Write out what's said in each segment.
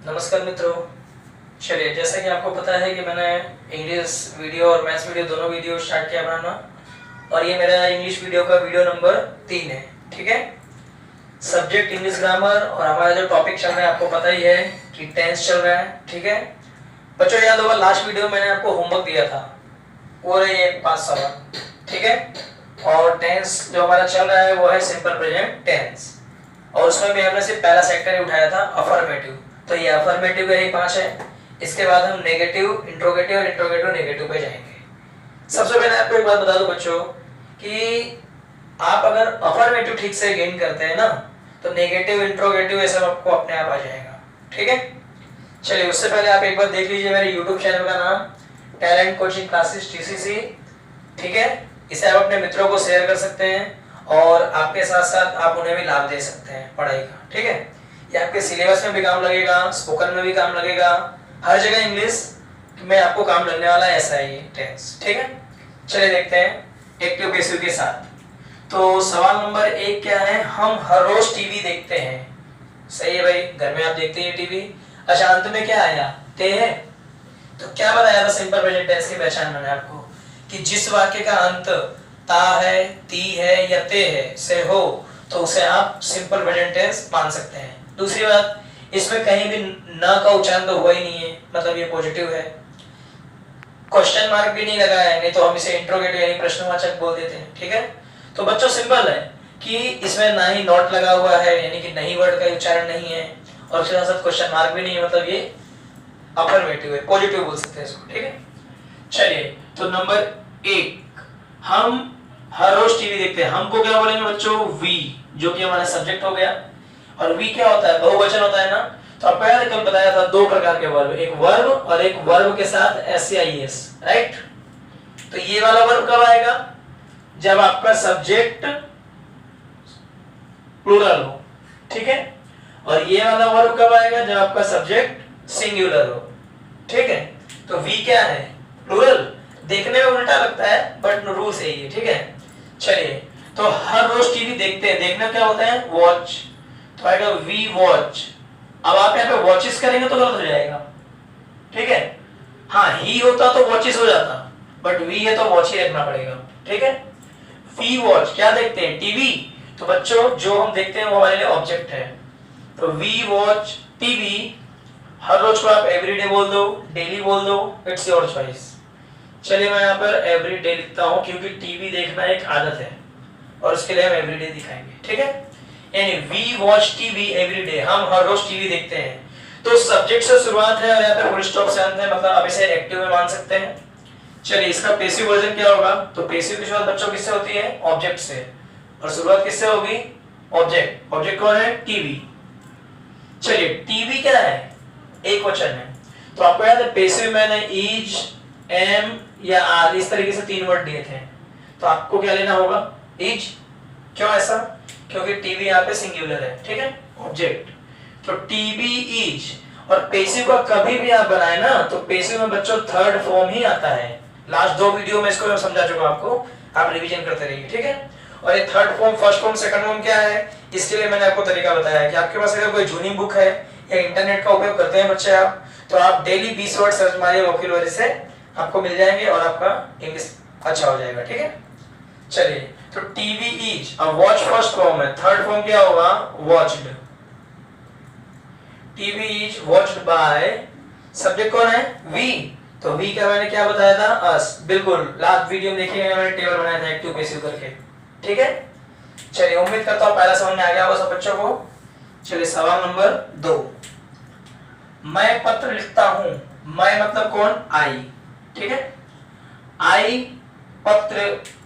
नमस्कार मित्रों। चलिए, जैसा कि आपको पता है कि मैंने इंग्लिश वीडियो और मैथ्स वीडियो दोनों वीडियो स्टार्ट किया बनाना, और ये मेरा इंग्लिश वीडियो का वीडियो नंबर 3 है। ठीक है, सब्जेक्ट इंग्लिश ग्रामर, और हमारा जो टॉपिक चल रहा है आपको पता ही है कि टेंस चल रहा है। ठीक है बच्चों, याद होगा लास्ट वीडियो में मैंने आपको होमवर्क दिया था, वो रही 5 सवाल। ठीक है, और टेंस जो हमारा चल रहा है वो है सिंपल प्रेजेंट टेंस, और उसमें भी हमने सिर्फ पहला सेक्टर ही उठाया था, अफर्मेटिव। तो ये अफर्मेटिव के ही 5 है। इसके बाद हम नेगेटिव, इंट्रोगेटिव और इंट्रोगेटिव नेगेटिव पे जाएंगे। सबसे पहले आपको एक बात बता दूं बच्चों कि आप अगर अफर्मेटिव ठीक से गेन करते हैं ना, तो नेगेटिव, इंट्रोगेटिव ये सब आपको अपने आप आ जाएगा। ठीक है, चलिए उससे पहले आप एक बार देख लीजिए मेरे YouTube चैनल का नाम टैलेंट कोचिंग क्लासेस TCC। ठीक है, इसे आप अपने मित्रों को शेयर कर सकते हैं, और आपके साथ साथ आप उन्हें भी लाभ दे सकते हैं पढ़ाई का। ठीक है, ये आपके सिलेबस में भी काम लगेगा, स्पोकन में भी काम लगेगा, हर जगह इंग्लिश में आपको काम लगने वाला है, ऐसा है ये टेंस। ठीक है, चलिए देखते हैं एक्टिव पैसिव के साथ। तो सवाल नंबर 1 क्या है? हम हर रोज टीवी देखते हैं। सही है भाई, घर में आप देखते हैं टीवी। अच्छा, अंत में क्या आया? ते है। तो क्या बताया था सिंपल प्रेजेंट टेंस की पहचान मैंने आपको, कि जिस वाक्य का अंत ता है, ती है या ते है से हो, तो उसे आप सिंपल प्रेजेंट टेंस मान सकते हैं। दूसरी बात, इसमें कहीं भी न का उच्चारण तो हुआ ही नहीं है, मतलब ये पॉजिटिव है। क्वेश्चन मार्क भी नहीं लगा है, नहीं तो हम इसे इंट्रोगेटिव यानी प्रश्नवाचक बोल देते हैं। ठीक है, तो बच्चों सिंपल है कि इसमें ना ही नॉट लगा हुआ है, यानी कि नहीं वर्ड का उच्चारण नहीं है, और उसके साथ क्वेश्चन मार्क भी नहीं है, मतलब ये अफर्मेटिव है, पॉजिटिव बोल सकते हैं इसको। ठीक है, चलिए तो नंबर 1, हम हर रोज टीवी देखते हैं। हमको क्या बोलेंगे बच्चों? वी, जो कि हमारा सब्जेक्ट हो गया। और वी क्या होता है? बहुवचन होता है ना। तो आपको याद है कल बताया था 2 प्रकार के वर्ब, एक वर्ब और एक वर्ब के साथ SCIS, राइट? तो ये वाला वर्ब कब आएगा? जब आपका सब्जेक्ट प्लूरल हो। ठीक है, और ये वाला वर्ब कब आएगा? जब आपका सब्जेक्ट सिंगुलर हो। ठीक है, तो वी क्या है? प्लूरल। देखने में उल्टा लगता है बट रूल सही है। ठीक है, चलिए तो हर रोज टीवी देखते हैं। देखना क्या होता है? वॉच। तो आएगा वी वॉच। अब आप यहाँ पे वॉचेस करेंगे तो गलत हो जाएगा। ठीक है, हाँ ही होता तो वॉचेस हो जाता, बट वी है तो वॉच ही रखना पड़ेगा। ठीक है, वी वॉच क्या देखते हैं? टीवी। तो बच्चों जो हम देखते हैं वो हमारे लिए ऑब्जेक्ट है। तो वी वॉच टीवी। हर रोज को आप एवरीडे बोल दो, डेली बोल दो, इट्स योर चॉइस। चलिए मैं यहाँ पर एवरीडे लिखता हूँ, क्योंकि टीवी देखना एक आदत है और उसके लिए हम एवरीडे दिखाएंगे। ठीक है, यानी वी वॉच टीवी एवरीडे, हम हर रोज टीवी देखते हैं। तो सब्जेक्ट से शुरुआत है और यहाँ पे फुल स्टॉप से अंत है, मतलब आप इसे एक्टिव में मान सकते हैं। चलिए इसका पैसिव वर्जन क्या होगा? तो पैसिव की शुरुआत बच्चों किससे होती है? ऑब्जेक्ट से, और शुरुआत किससे होगी? ऑब्जेक्ट। ऑब्जेक्ट कौन है? टीवी। चलिए टीवी क्या है? एक वचन है। तो आपको याद है पैसिव मैंने इज, एम या आर इस तरीके से 3 वर्ड दिए थे। तो आपको क्या लेना होगा? इज। क्यों ऐसा? क्योंकि टीवी यहाँ पे सिंगुलर है। ठीक है, ऑब्जेक्ट। तो टीवी इज। और पैसिव का कभी भी आप बनाए ना, तो पैसिव में बच्चों थर्ड फॉर्म ही आता है। लास्ट 2 वीडियो में इसको मैं समझा चुका आपको, आप रिवीजन करते रहिए। ठीक है, और ये third form, first form, second form क्या है, इसके लिए मैंने आपको तरीका बताया कि आपके पास अगर कोई जूनी बुक है या इंटरनेट का उपयोग करते हैं बच्चे आप, तो आप डेली 20 वर्ड सर्च मारिए वोकैबुलरी से, आपको मिल जाएंगे और आपका इंग्लिश अच्छा हो जाएगा। ठीक है, चलिए तो टीवी इज। अब वॉच फर्स्ट फॉर्म है, थर्ड फॉर्म क्या होगा? Watched. TV is watched bye, subject कौन है? वी। तो वी का मैंने क्या बताया था? अस। बिल्कुल, लास्ट वीडियो में देखिए मैंने टेबल बनाया था एक्टिव पैसिव करके। ठीक है, चलिए उम्मीद करता हूं पहला समझ में आ गया होगा सब बच्चों को। चलिए सवाल नंबर 2, मैं पत्र लिखता हूं। मैं मतलब कौन? आई। ठीक है, आई पत्र।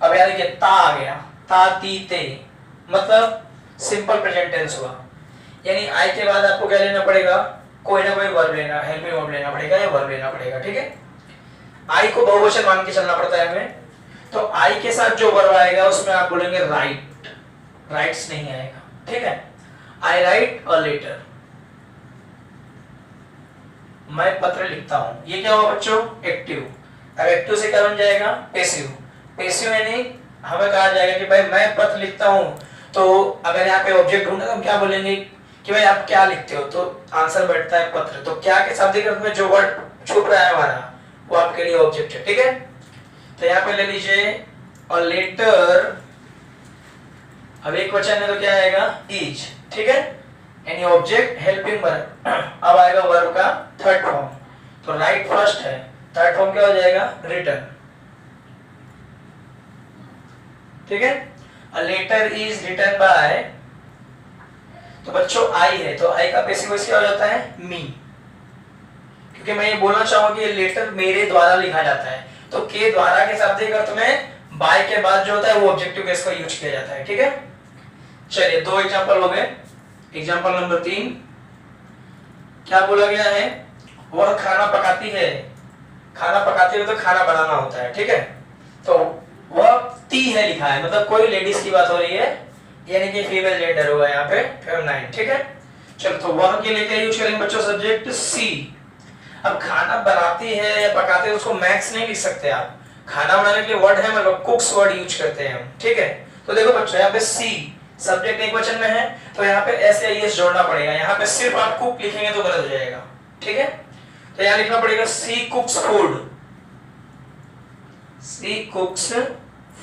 अब यार देखिए ता आ गया, ता ती ते, मतलब सिंपल प्रेजेंट टेंस हुआ। यानी आई के बाद आपको क्या लेना पड़ेगा? कोई ना कोई वर्ब लेना, हेल्पिंग वर्ब लेना पड़ेगा या वर्ब लेना पड़ेगा। ठीक है, आई को बहुवचन मान के चलना पड़ता है हमें। तो आई के साथ जो वर्ब आएगा उसमें आप बोलेंगे राइट, राइट्स नहीं आएगा। ठीक है, आई राइट अ लेटर। मैं पत्र लिखता हूं, ये क्या हुआ बच्चों? एक्टिव। अब एक्टिव से क्या बन जाएगा? पैसिव। पैसिव यानी हमें कहा जाएगा कि भाई मैं पत्र लिखता हूं, तो अगर यहाँ पे ऑब्जेक्ट ढूंढना तो हम क्या बोलेंगे कि भाई आप क्या लिखते हो, तो आंसर बैठता है पत्र। तो क्या के शाब्दिक अर्थ में जो वर्ड छुप रहा है हमारा वो आपके लिए ऑब्जेक्ट है, ठीक है। तो यहाँ पे ले लीजिए और लेटर, अब एक वचन है तो क्या आएगा इज, ठीक है। एनी ऑब्जेक्ट हेल्पिंग वर्ब, अब आएगा वर्ब का थर्ड फॉर्म। तो राइट फर्स्ट है, थर्ड फॉर्म क्या हो जाएगा रिटन, ठीक है। A letter is written by, तो बच्चों आई है तो आई का पैसिव वॉइस क्या हो जाता है मी, क्योंकि मैं ये बोलना चाहूंगा कि ये लेटर मेरे द्वारा लिखा जाता है। तो के द्वारा के शाब्दिक अर्थ में बाय के बाद जो होता है वो ऑब्जेक्टिव केस का यूज किया जाता है, ठीक है। चलिए दो एग्जांपल हो गए। एग्जांपल नंबर 3, क्या बोला गया है, वह खाना पकाती है, खाना पकाती है तो खाना बनाना होता है, ठीक है। तो वह ती है लिखा है, मतलब कोई लेडीज की बात हो रही है, यानी कि फीमेल जेंडर होगा यहाँ पे फेमिनाइन, ठीक है। चलो तो वह के लिए क्या यूज करेंगे बच्चों सब्जेक्ट सी। अब खाना बनाती है या पकाते है उसको मैक्स नहीं लिख सकते आप, खाना बनाने के लिए वर्ड है मतलब कुक्स वर्ड यूज करते हैं हम, ठीक है। तो देखो बच्चों यहाँ पे सी सब्जेक्ट एक वचन में है तो यहाँ पे एस या एस जोड़ना पड़ेगा, यहाँ पे सिर्फ आप कुक लिखेंगे तो गलत हो जाएगा, ठीक है। तो यहाँ लिखना पड़ेगा सी कुक्स फूड, सी कुक्स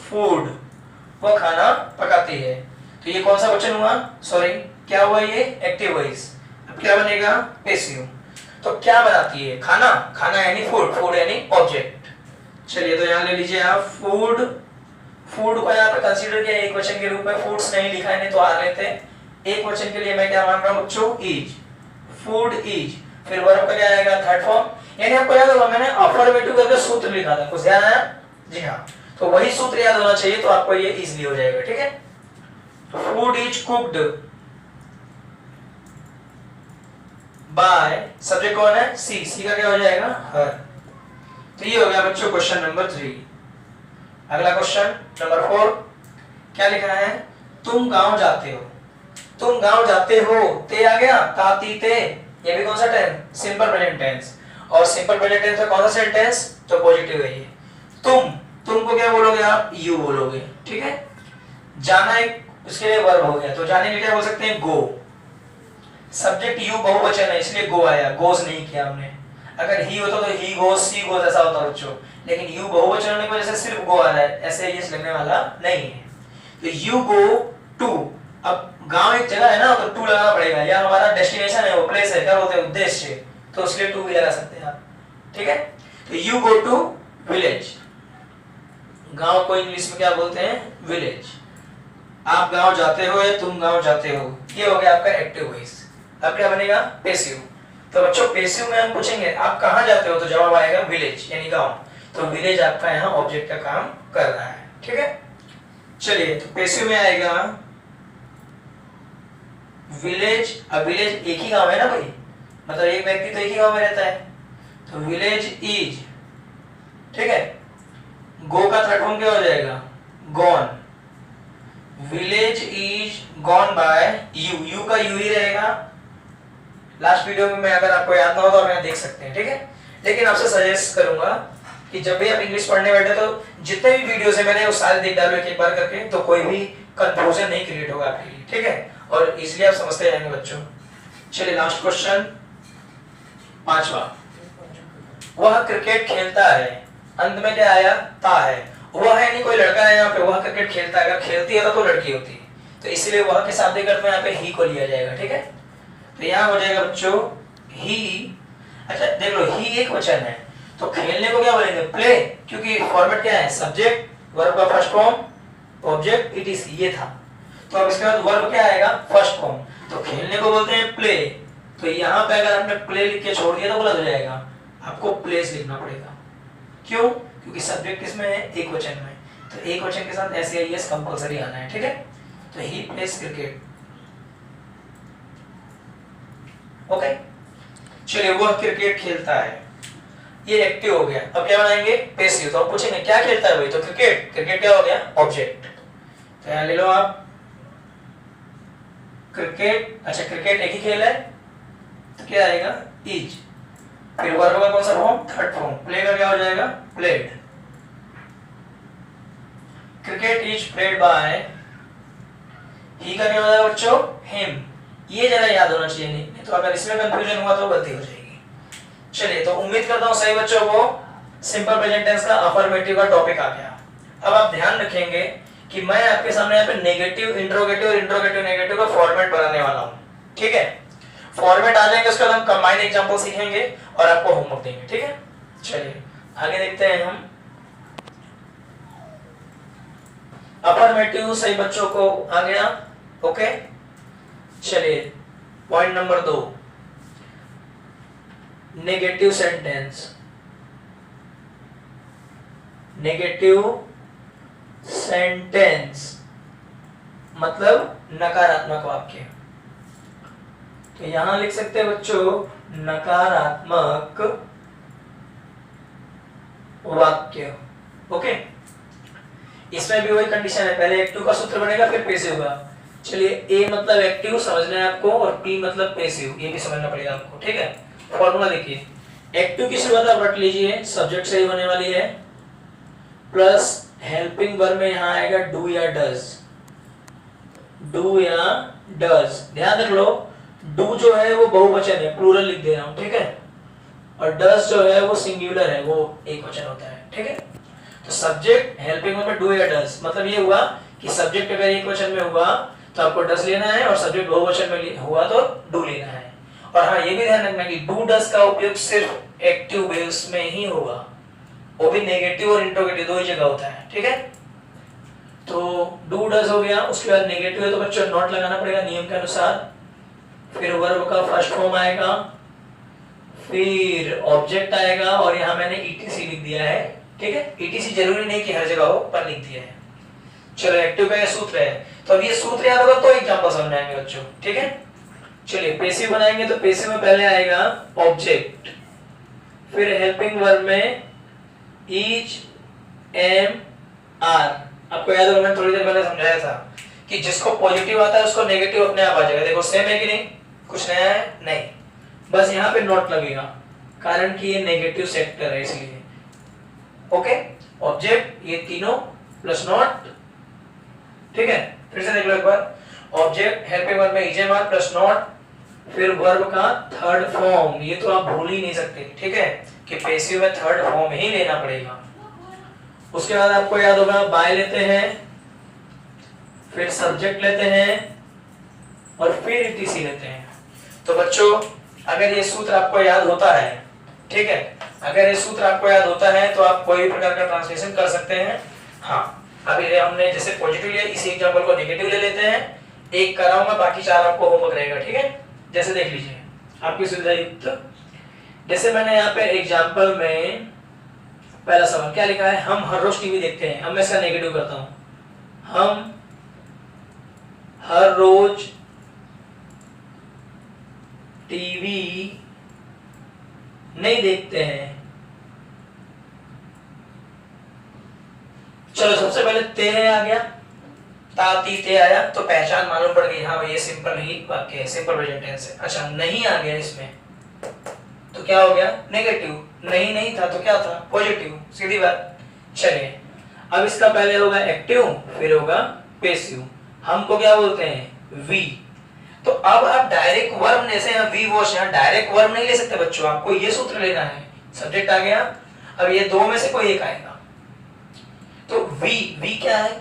फूड, वो खाना पकाती है। तो ये कौन सा वचन हुआ, सॉरी क्या हुआ, ये एक्टिव वॉइस। अब क्या बनेगा पैसिव। तो क्या बनाती है, खाना, खाना यानी फूड, फूड यानी ऑब्जेक्ट। चलिए तो यहाँ ले लीजिए आप फूड, फूड को यहाँ पे कंसीडर किया एक वचन के रूप में, फूड्स नहीं लिखा है नहीं तो आ लेते। एक वचन के लिए मैं क्या मान रहा हूँ बच्चों इज, फूड इज। फिर वर्ब का क्या आएगा थर्ड फॉर्म, यानी आपको याद होगा मैंने अफर्मेटिव करके सूत्र लिखा था, कुछ ध्यान आया, जी हाँ। तो वही सूत्र याद होना चाहिए तो आपको ये इजीली हो जाएगा, ठीक है। Food is cooked bye, subject कौन है सी, सी का क्या हो जाएगा हर। तो ये हो गया बच्चों क्वेश्चन नंबर 3। अगला क्वेश्चन नंबर 4, क्या लिखा है, तुम गांव जाते हो, तुम गांव जाते हो, ते आ गया, ताती ते, ये भी कौन सा टेंस, सिंपल प्रेजेंट टेंस। और सिंपल प्रेजेंट टेंस में कौन सा सेंटेंस, तो पॉजिटिव है ये। तुम को क्या बोलोगे आप, यू बोलोगे, ठीक है। जाना एक उसके लिए वर्ब हो गया, तो जाने के लिए क्या बोल सकते हैं गो। सब्जेक्ट यू बहुवचन है इसलिए गो आया, गोस नहीं किया हमने। अगर ही होता तो ही गोस, सी गोस ऐसा होता बच्चों, लेकिन यू बहुवचन होने की वजह से सिर्फ गो आ रहा है, ऐसे ये लगने वाला नहीं है। तो यू गो टू, अब गांव एक जगह है ना तो टू लगाना पड़ेगा, या हमारा डेस्टिनेशन है वो प्लेस है, क्या बोलते हैं उद्देश्य, तो उसके लिए टू भी लगा सकते हैं आप, ठीक है। तो यू गो टू विलेज, गांव को इंग्लिश में क्या बोलते हैं विलेज। आप गांव जाते हो या तुम गांव जाते हो, ये हो गया आपका एक्टिव वॉइस। अब क्या बनेगा पैसिव। तो बच्चों पैसिव में हम पूछेंगे आप कहां जाते हो, तो जवाब आएगा विलेज यानी गांव। तो विलेज आपका यहाँ ऑब्जेक्ट का काम कर रहा है, ठीक है। चलिए तो पैसिव में आएगा विलेज। अब विलेज एक ही गांव है ना भाई, मतलब एक व्यक्ति तो एक ही गांव में रहता है, तो विलेज इज, ठीक है। गो का थर्ड फॉर्म क्या हो जाएगा gone, village is gone by you, you का यू ही रहेगा। लास्ट वीडियो में मैं अगर आपको याद ना हो तो आप यहाँ देख सकते हैं, ठीक है। लेकिन आपसे सजेस्ट करूंगा कि जब भी आप इंग्लिश पढ़ने बैठे तो जितने भी वीडियोस है मैंने वो सारे देख डालो एक बार करके, तो कोई भी कंफ्यूजन नहीं क्रिएट होगा आपके लिए, ठीक है। और इसलिए आप समझते जाएंगे बच्चों। चलिए लास्ट क्वेश्चन 5वां, वह क्रिकेट खेलता है, अंत में क्या आया ता है, वह है नहीं कोई लड़का है यहाँ पे, वह क्रिकेट खेलता है, अगर खेलती है तो लड़की होती है, तो इसलिए वह के शाब्दिक अर्थ में यहाँ पे ही को लिया जाएगा, ठीक है। तो यहाँ हो जाएगा बच्चों ही। अच्छा देख लो ही एक वचन है तो खेलने को क्या बोलेंगे प्ले, क्योंकि फॉर्मेट क्या है सब्जेक्ट वर्ब का first form object it is, ये था। तो अब इसके बाद वर्ब क्या आएगा फर्स्ट फॉर्म, तो खेलने को बोलते हैं प्ले। तो यहाँ पे अगर आपने प्ले लिख के छोड़ दिया तो गलत हो जाएगा, आपको प्लेस लिखना पड़ेगा। क्यों, क्योंकि सब्जेक्ट किसमें है एक वचन में, तो एक वचन के साथ एस या एस कंपलसरी आना है, ठीक है। तो ही प्लेस क्रिकेट, ओके। चलिए वह क्रिकेट खेलता है, ये एक्टिव हो गया। अब क्या बनाएंगे पैसिव। तो आप पूछेंगे क्या खेलता है भाई, तो क्रिकेट, क्रिकेट क्या हो गया ऑब्जेक्ट। तो यहाँ ले लो आप क्रिकेट। अच्छा क्रिकेट एक ही खेल है तो क्या आएगा इज, फिर वर्ब का कौन सा फॉर्म थर्ड फॉर्म, प्ले का क्या हो जाएगा played. Cricket is played by, ही का क्या हो जाएगा बच्चों हिम, ये जरा याद होना चाहिए, नहीं तो अगर इसमें कंफ्यूजन हुआ तो गलती हो जाएगी। चलिए, तो उम्मीद करता हूं सही बच्चों को सिंपल प्रेजेंट टेंस का अफर्मेटिव का टॉपिक आ गया। अब आप ध्यान रखेंगे कि मैं आपके सामने यहाँ पे नेगेटिव इंट्रोगेटिव और इंट्रोगेटिव नेगेटिव का फॉर्मेट बनाने वाला हूँ, ठीक है। फॉर्मेट आ जाएंगे, उसके बाद हम कंबाइन एग्जांपल सीखेंगे और आपको होमवर्क देंगे, ठीक है। चलिए आगे देखते हैं हम। अफर्मेटिव सही बच्चों को आ गया, ओके। चलिए point number 2, negative sentence. Negative sentence मतलब नकारात्मक वाक्य। तो यहां लिख सकते हैं बच्चों नकारात्मक वाक्य, ओके। इसमें भी वही कंडीशन है, पहले एक्टिव का सूत्र बनेगा फिर पेसिव का। चलिए, ए मतलब एक्टिव समझना है आपको और पी मतलब पेसिव, ये भी समझना पड़ेगा आपको, ठीक है। फॉर्मूला देखिए, एक्टिव की शुरुआत आप रट लीजिए, सब्जेक्ट से ही होने वाली है, प्लस हेल्पिंग वर्ब में यहां आएगा डू या डज। डू या डज, ध्यान रख लो, डू जो है वो बहुवचन है, प्लूरल लिख दे रहा हूं, ठीक है। और डज जो है वो सिंगुलर है, वो एक वचन होता है, ठीक है। तो सब्जेक्ट हेल्पिंग वर्ब में डू या डज, मतलब ये हुआ कि सब्जेक्ट अगर एक वचन में हुआ तो आपको डज लेना है और सब्जेक्ट बहुवचन में हुआ तो डू लेना है। और हाँ, ये भी ध्यान रखना कि डू डज का उपयोग सिर्फ एक्टिव बेस में ही होगा, वो भी नेगेटिव और इंट्रोगेटिव दो ही जगह होता है, ठीक है। तो डू डज हो गया, उसके बाद नेगेटिव है तो बच्चों नॉट लगाना पड़ेगा नियम के अनुसार, फिर वर्ब का फर्स्ट फॉर्म आएगा, फिर ऑब्जेक्ट आएगा और यहाँ मैंने ईटीसी लिख दिया है, ठीक है। ईटीसी जरूरी नहीं कि हर जगह हो, पर लिख दिया है। चलो, एक्टिव का ये सूत्र है, तो अब ये सूत्र याद होगा तो एग्जांपल समझ आएंगे बच्चों, ठीक है। चलिए पेसिव बनाएंगे, तो पेसिव में पहले आएगा ऑब्जेक्ट, फिर हेल्पिंग वर्ब में इज, एम, आर। आपको याद होगा मैंने थोड़ी देर पहले समझाया था कि जिसको पॉजिटिव आता है उसको नेगेटिव अपने आप आ जाएगा। देखो सेम है कि नहीं, कुछ नया है नहीं, बस यहाँ पे नॉट लगेगा कारण कि ये नेगेटिव सेक्टर है इसलिए, ओके। ऑब्जेक्ट ये तीनों प्लस नॉट, ठीक है। फिर से देख लो एक बार, ऑब्जेक्ट हेल्पिंग वर्ब में इज, आर प्लस नॉट, फिर वर्ब का थर्ड फॉर्म, ये तो आप भूल ही नहीं सकते, ठीक है, कि पेसिव में थर्ड फॉर्म ही लेना पड़ेगा। उसके बाद आपको याद होगा बाय लेते हैं, फिर सब्जेक्ट लेते हैं और फिर ईटीसी लेते हैं। तो बच्चों अगर ये सूत्र आपको याद होता है, ठीक है, अगर ये सूत्र आपको याद होता है तो आप कोई भी प्रकार का ट्रांसलेशन कर सकते हैं। हाँ, अभी हमने जैसे पॉजिटिव लिया, इसी एग्जांपल को नेगेटिव ले लेते हैं, एक कराऊंगा, बाकी चार आपको होमवर्क रहेगा, ठीक है। जैसे देख लीजिए आपकी सुविधा युक्त, जैसे मैंने यहाँ पे एग्जांपल में पहला सवाल क्या लिखा है, हम हर रोज टीवी देखते हैं। अब मैं इसका नेगेटिव करता हूं, हम हर रोज टीवी नहीं देखते हैं। चलो सबसे पहले ते आ गया, ताती ते आया तो पहचान मालूम पड़ गई, हाँ ये सिंपल ही वाक्य है, सिंपल प्रेजेंट टेंस है। अच्छा नहीं आ गया इसमें तो क्या हो गया, नेगेटिव। नहीं नहीं था तो क्या था, पॉजिटिव, सीधी बात। चलिए अब इसका पहले होगा एक्टिव, फिर होगा पेसिव। हमको क्या बोलते हैं, वी। तो अब आप डायरेक्ट वर्ब जैसे वी वॉश, यहाँ डायरेक्ट वर्ब नहीं ले सकते बच्चों, आपको ये सूत्र लेना है। सब्जेक्ट आ गया, अब ये दो में से कोई एक आएगा। तो वी क्या है,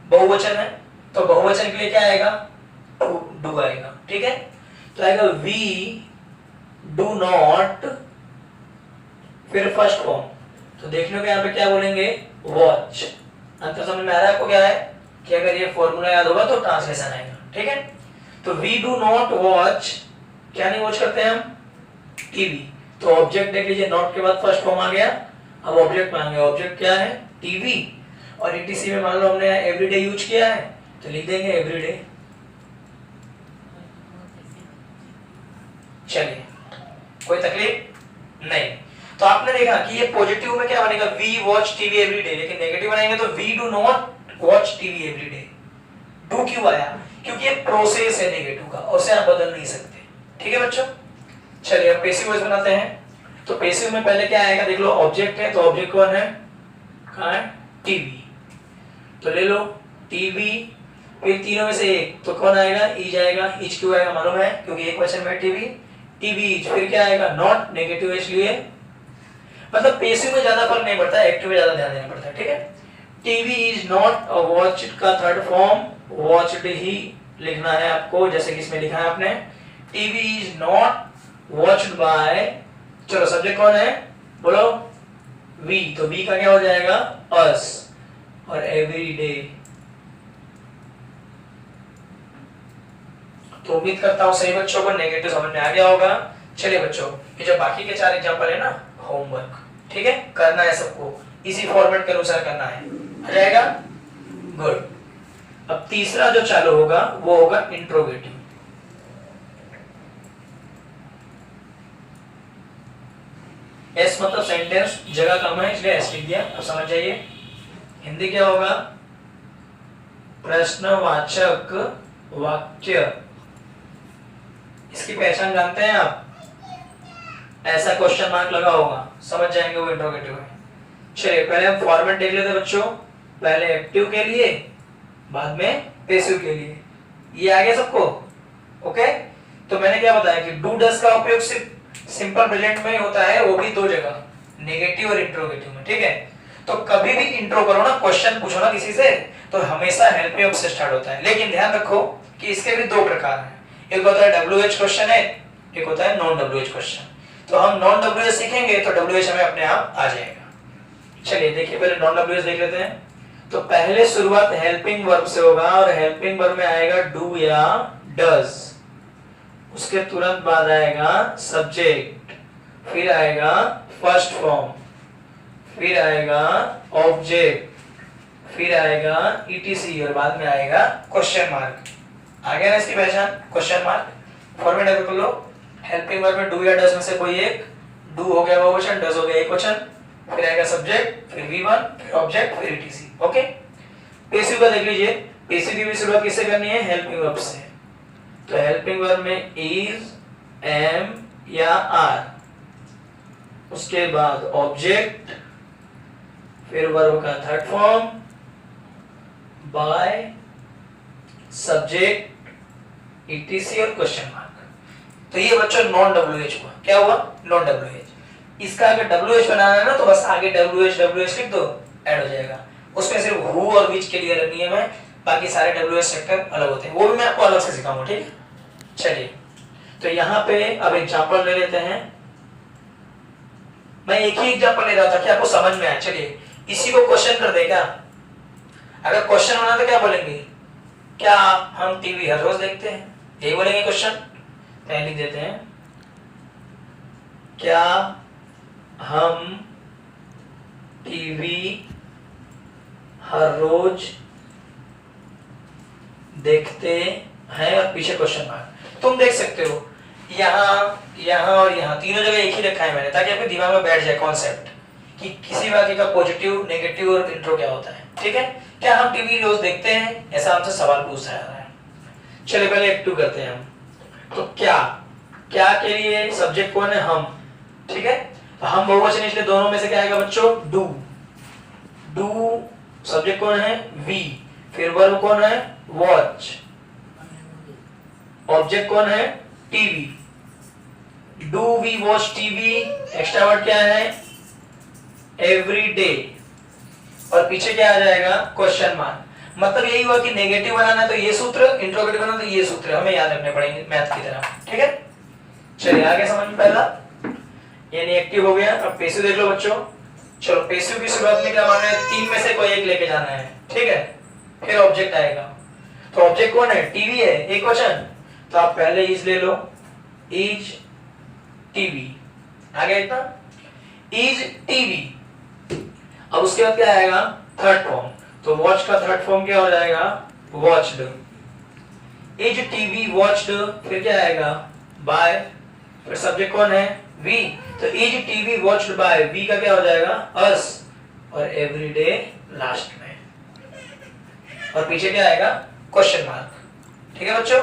बहुवचन है, तो बहुवचन के लिए क्या आएगा, डू आएगा, ठीक है। तो आएगा वी डू नॉट, फिर फर्स्ट फॉर्म। तो देख लो यहाँ पे क्या बोलेंगे, वॉच। अंतर समझ में आ रहा है आपको क्या है, कि अगर ये फॉर्मूला याद होगा तो ट्रांसलेशन आएगा, ठीक है। तो वी डू नॉट वॉच, क्या नहीं वॉच करते हैं हम, टीवी। तो ऑब्जेक्ट देख लीजिए, नॉट के बाद फर्स्ट फॉर्म आ गया, अब ऑब्जेक्ट में आ गया। ऑब्जेक्ट क्या है, टीवी, और ईटीसी में मान लो हमने एवरीडे यूज किया है तो लिख देंगे एवरीडे। चलिए कोई तकलीफ नहीं। तो आपने देखा कि ये पॉजिटिव में क्या बनेगा, वी वॉच टीवी एवरीडे, लेकिन नेगेटिव बनाएंगे तो we do not watch TV everyday. Do क्यों आया, क्योंकि ये प्रोसेस है नेगेटिव का, और उसे आप बदल नहीं सकते, ठीक है बच्चों। चलिए अब पेसिव वॉइस बनाते हैं। तो पेसिव में पहले क्या आएगा, देख लो ऑब्जेक्ट है, तो ऑब्जेक्ट कौन है, कहाँ है, टीवी। तो ले लो टीवी फिर तीनों में से एक, तो कौन आएगा? ईज आएगा। ईज क्यों आएगा मालूम है? क्योंकि एक क्वेश्चन में टीवी, टीवी ईज। फिर क्या आएगा? नॉट, नेगेटिव एच लिए। मतलब पेसिव में ज्यादा फर्क नहीं पड़ता है, एक्टिव में ज्यादा ध्यान देना पड़ता है, ठीक है। TV is not a watched का थर्ड फॉर्म वॉच्ड ही लिखना है आपको, जैसे कि इसमें लिखा है आपने, TV is not watched bye, चलो सब्जेक्ट कौन है बोलो? वी, तो वी का क्या हो जाएगा? अस। और एवरी डे, तो उम्मीद करता हूं सही बच्चों को नेगेटिव समझ में आ गया होगा। चलिए बच्चों, ये जो बाकी के 4 एग्जांपल है ना, होमवर्क, ठीक है, करना है सबको, इसी फॉर्मेट के अनुसार करना है, आ जाएगा? गुड। अब तीसरा जो चालू होगा वो होगा इंट्रोगेटिव। एस मतलब सेंटेंस, जगह कम है इसलिए एस लिख दिया। अब समझ जाइए, हिंदी क्या होगा? प्रश्नवाचक वाक्य। इसकी पहचान जानते हैं आप? ऐसा क्वेश्चन मार्क लगा होगा, समझ जाएंगे वो इंट्रोगेटिव है। चलिए पहले हम फॉर्मेट देख लेते हैं बच्चों, पहले एक्टिव के लिए, बाद में पैसिव के लिए। ये आ गया सबको? ओके। तो मैंने क्या बताया कि डू डस का उपयोग सिर्फ सिंपल प्रेजेंट में ही होता है, वो भी 2 जगह, नेगेटिव और इंट्रोगेटिव में, ठीक है। तो कभी भी इंट्रो करो ना, क्वेश्चन पूछो ना किसी से, तो हमेशा हेल्प मी अप से स्टार्ट होता है। लेकिन ध्यान रखो कि इसके भी 2 प्रकार हैं, एक होता है WH क्वेश्चन है, एक होता है नॉन WH क्वेश्चन। तो हम नॉन WH सीखेंगे तो WH हमें अपने आप आ जाएगा। चलिए देखिए पहले नॉन WH देख लेते हैं। तो पहले शुरुआत हेल्पिंग वर्ब से होगा और हेल्पिंग वर्ब में आएगा डू या डज, उसके तुरंत बाद आएगा सब्जेक्ट, फिर आएगा फर्स्ट फॉर्म, फिर आएगा ऑब्जेक्ट, फिर आएगा ETC और बाद में आएगा क्वेश्चन मार्क। आ गया ना इसकी पहचान? Question mark. फॉर्मेट अगर कर लो, हेल्पिंग वर्ब में डू या डज में से कोई एक, डू हो गया बहुवचन, डज हो गया एक वचन, फिर आएगा सब्जेक्ट, फिर V1, फिर ऑब्जेक्ट, फिर ETC। ओके। पैसिव का देख लीजिए, पैसिव की भी शुरुआत किससे करनी है? हेल्पिंग वर्ब से। तो हेल्पिंग वर्ब में इज, एम या आर, उसके बाद ऑब्जेक्ट, फिर वर्ब का third form, by, subject, ETC और क्वेश्चन मार्क। तो ये बच्चों नॉन WH हुआ। क्या हुआ? Non WH। इसका अगर WH बनाना है ना तो बस आगे WH लिख दो, ऐड हो जाएगा। उसमें सिर्फ हु और विच के लिए नियम है, बाकी सारे WH सेक्टर अलग होते हैं, वो भी मैं आपको अलग से सिखाऊंगा, ठीक है। चलिए तो यहाँ पे अब एग्जांपल ले लेते हैं। मैं एक ही एग्जांपल ले रहा था कि आपको समझ में आए। चलिए इसी को क्वेश्चन कर देगा। अगर क्वेश्चन होना तो क्या बोलेंगे? क्या हम टीवी हर रोज देखते हैं? यही बोलेंगे क्वेश्चन। लिख देते हैं, क्या हम टीवी हर रोज देखते हैं, और पीछे क्वेश्चन मार्क। तुम देख सकते हो यहाँ और यहाँ तीनों जगह एक ही रखा है मैंने, ताकि आपके दिमाग में बैठ जाए कॉन्सेप्ट कि किसी वाक्य का पॉजिटिव, नेगेटिव और इंट्रो क्या होता है, ठीक है। क्या हम टीवी रोज देखते हैं, ऐसा हमसे सवाल पूछ रहा है। चलिए पहले एक्टिव करते हैं हम। तो क्या के लिए सब्जेक्ट कौन है? हम, ठीक है। तो हम बहुवचन इसलिए दोनों में से क्या आएगा बच्चों? डू सब्जेक्ट कौन है? वी, फिर वर्ब कौन है? वॉच, ऑब्जेक्ट कौन है? TV. Do we watch TV, extra word क्या है? एवरी डे, और पीछे क्या आ जाएगा? Question mark. मतलब यही हुआ कि नेगेटिव बनाना तो ये सूत्र, इंट्रोगेटिव बनाना तो ये सूत्र, हमें याद रखने पड़ेंगे मैथ की तरह, ठीक है। चलिए आगे समझ में। पहला यानी एक्टिव हो गया। अब पैसिव देख लो बच्चों। चलो पैसिव की शुरुआत में क्या मानना है? 3 में से कोई एक लेके जाना है, ठीक है। फिर ऑब्जेक्ट आएगा। तो ऑब्जेक्ट कौन है? टीवी है, एक वचन, तो आप पहले इज ले लो, इज टीवी। आ गया इतना? Is TV. अब उसके बाद क्या आएगा? Third form. तो वॉच का थर्ड फॉर्म क्या हो जाएगा? वॉच्ड। इज टीवी वॉच्ड, फिर क्या आएगा? बाय, फिर सब्जेक्ट कौन है? वी, तो is TV watched by, we का क्या हो जाएगा? अस, और एवरी डे लास्ट में, और पीछे क्या आएगा? क्वेश्चन मार्क, ठीक है बच्चों।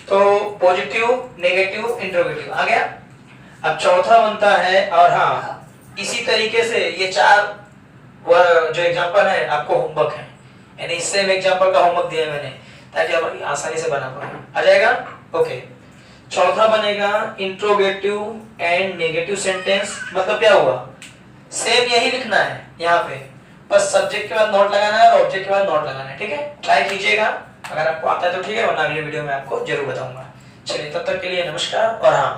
तो पॉजिटिव, नेगेटिव, इंट्रोगेटिव आ गया। अब चौथा बनता है, और हाँ इसी तरीके से ये 4 जो एग्जांपल है आपको होमवर्क है, यानी इससे एग्जांपल का होमवर्क दिया है मैंने, ताकि आप आसानी से बना पाए। आ जाएगा? ओके। चौथा बनेगा इंट्रोगेटिव एंड नेगेटिव सेंटेंस। मतलब क्या हुआ, सेम यही लिखना है यहाँ पे, बस सब्जेक्ट के बाद नॉट लगाना है और ऑब्जेक्ट के बाद नॉट लगाना है। ठीक है, ट्राई कीजिएगा, अगर आपको आता है तो ठीक है, वरना अगले वीडियो में आपको जरूर बताऊंगा। चलिए तब तक के लिए नमस्कार। और हाँ,